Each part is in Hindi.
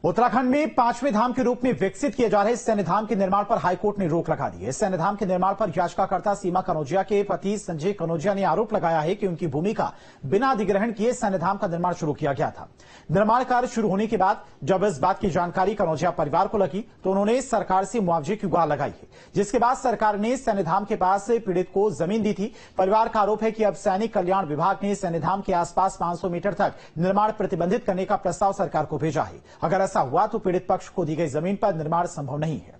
उत्तराखंड में 5वें धाम के रूप में विकसित किए जा रहे सैन्य धाम के निर्माण पर हाईकोर्ट ने रोक लगा दी है। सैन्य धाम के निर्माण पर याचिकाकर्ता सीमा कनौजिया के पति संजय कनौजिया ने आरोप लगाया है कि उनकी भूमि का बिना अधिग्रहण किए सैन्य धाम का निर्माण शुरू किया गया था। निर्माण कार्य शुरू होने के बाद जब इस बात की जानकारी कनौजिया परिवार को लगी तो उन्होंने सरकार से मुआवजे की गुहार लगाई है, जिसके बाद सरकार ने सैन्य धाम के पास पीड़ित को जमीन दी थी। परिवार का आरोप है कि अब सैनिक कल्याण विभाग ने सैन्य धाम के आसपास 500 मीटर तक निर्माण प्रतिबंधित करने का प्रस्ताव सरकार को भेजा है। अगर ऐसा हुआ तो पीड़ित पक्ष को दी गई जमीन पर निर्माण संभव नहीं है।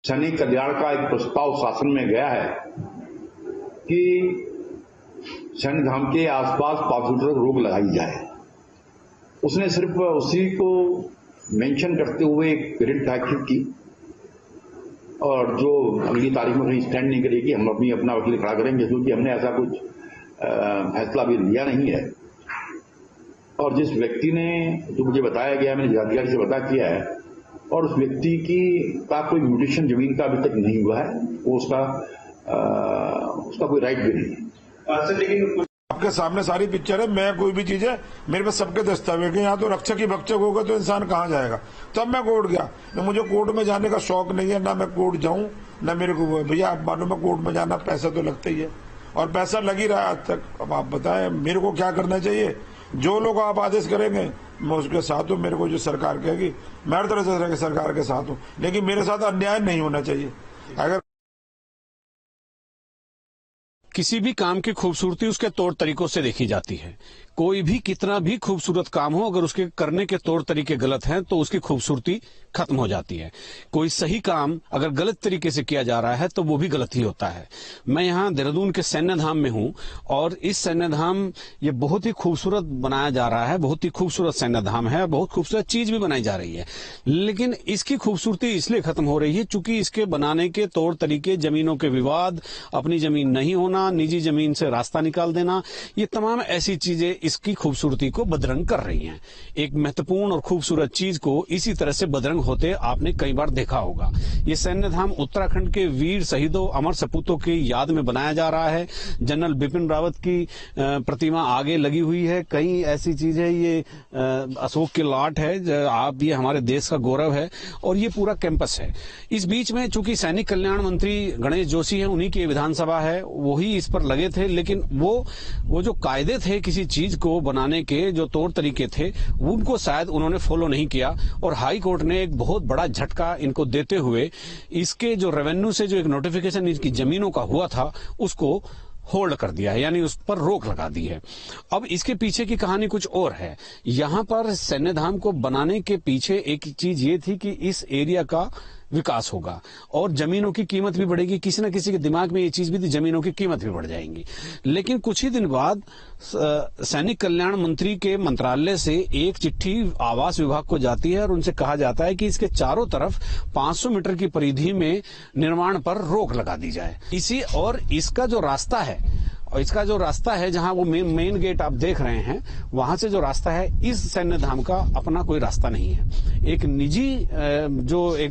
सैनिक कल्याण का एक प्रस्ताव शासन में गया है कि सैन्य धाम के आसपास 500 मीटर तक रोक लगाई जाए। उसने सिर्फ उसी को मेंशन करते हुए एक पीरियड दाखिल की और जो अगली तारीख में कहीं स्टैंड नहीं करेगी, हम अपना वकील खड़ा करेंगे, क्योंकि हमने ऐसा कुछ फैसला भी लिया नहीं है। और जिस व्यक्ति ने जो मुझे बताया गया, मैंने जिलाधिकारी से पता किया है, और उस व्यक्ति का कोई म्यूटेशन जमीन का अभी तक नहीं हुआ है, वो उसका कोई राइट भी नहीं है। लेकिन आपके सामने सारी पिक्चर है, मैं कोई भी चीज है मेरे पास सबके दस्तावेज है। यहाँ तो रक्षक ही भक्षक होगा तो इंसान कहाँ जाएगा। तब मैं कोर्ट गया। मुझे कोर्ट में जाने का शौक नहीं है, ना मैं कोर्ट जाऊं ना मेरे को। भैया आप मालूम है कोर्ट में जाना पैसा तो लगता ही है, और पैसा लग ही रहा है आज तक। अब आप बताएं मेरे को क्या करना चाहिए। जो लोग आप आदेश करेंगे मैं उसके साथ हूँ। मेरे को जो सरकार कहेगी मैं हर तरह से सरकार के साथ हूँ, लेकिन मेरे साथ अन्याय नहीं होना चाहिए। अगर किसी भी काम की खूबसूरती उसके तौर तरीकों से देखी जाती है। कोई भी कितना भी खूबसूरत काम हो, अगर उसके करने के तौर तरीके गलत हैं तो उसकी खूबसूरती खत्म हो जाती है। कोई सही काम अगर गलत तरीके से किया जा रहा है तो वो भी गलत ही होता है। मैं यहाँ देहरादून के सैन्य धाम में हूँ और इस सैन्य धाम ये बहुत ही खूबसूरत बनाया जा रहा है। बहुत ही खूबसूरत सैन्य धाम है, बहुत खूबसूरत चीज भी बनाई जा रही है, लेकिन इसकी खूबसूरती इसलिए खत्म हो रही है चूंकि इसके बनाने के तौर तरीके, जमीनों के विवाद, अपनी जमीन नहीं होना, निजी जमीन से रास्ता निकाल देना, ये तमाम ऐसी चीजें इसकी खूबसूरती को बदरंग कर रही हैं। एक महत्वपूर्ण और खूबसूरत चीज को इसी तरह से बदरंग होते आपने कई बार देखा होगा। ये सैन्य धाम उत्तराखंड के वीर शहीदों, अमर सपूतों की याद में बनाया जा रहा है। जनरल बिपिन रावत की प्रतिमा आगे लगी हुई है। कई ऐसी चीज है, ये अशोक की लाट है, आप ये हमारे देश का गौरव है, और ये पूरा कैंपस है। इस बीच में चूंकि सैनिक कल्याण मंत्री गणेश जोशी है, उन्हीं की विधानसभा है, वही इस पर लगे थे, लेकिन वो जो कायदे थे किसी चीज को बनाने के, जो तौर तरीके थे, उनको शायद उन्होंने फॉलो नहीं किया, और हाई कोर्ट ने एक बहुत बड़ा झटका इनको देते हुए इसके जो रेवेन्यू से जो एक नोटिफिकेशन इनकी जमीनों का हुआ था उसको होल्ड कर दिया है, यानी उस पर रोक लगा दी है। अब इसके पीछे की कहानी कुछ और है। यहाँ पर सैन्य धाम को बनाने के पीछे एक चीज ये थी कि इस एरिया का विकास होगा और जमीनों की कीमत भी बढ़ेगी। किसी न किसी के दिमाग में ये चीज भी थी, जमीनों की कीमत भी बढ़ जाएंगी। लेकिन कुछ ही दिन बाद सैनिक कल्याण मंत्री के मंत्रालय से एक चिट्ठी आवास विभाग को जाती है और उनसे कहा जाता है कि इसके चारों तरफ 500 मीटर की परिधि में निर्माण पर रोक लगा दी जाए। और इसका जो रास्ता है, और इसका जो रास्ता है जहां वो मेन गेट आप देख रहे हैं, वहां से जो रास्ता है, इस सैन्य धाम का अपना कोई रास्ता नहीं है। एक निजी जो एक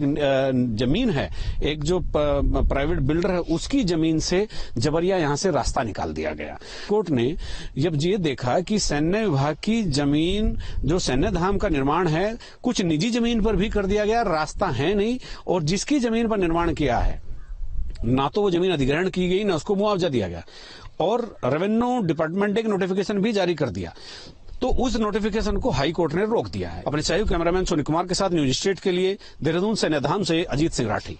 जमीन है, एक जो प्राइवेट बिल्डर है, उसकी जमीन से जबरिया यहां से रास्ता निकाल दिया गया। कोर्ट ने जब ये देखा कि सैन्य विभाग की जमीन, जो सैन्य धाम का निर्माण है, कुछ निजी जमीन पर भी कर दिया गया, रास्ता है नहीं, और जिसकी जमीन पर निर्माण किया है ना तो वो जमीन अधिग्रहण की गई, ना उसको मुआवजा दिया गया, और रेवेन्यू डिपार्टमेंट ने एक नोटिफिकेशन भी जारी कर दिया, तो उस नोटिफिकेशन को हाई कोर्ट ने रोक दिया है। अपने सहयोगी कैमरामैन सोनी कुमार के साथ न्यूज स्टेट के लिए देहरादून सैन्य धाम से अजीत सिंह राठी।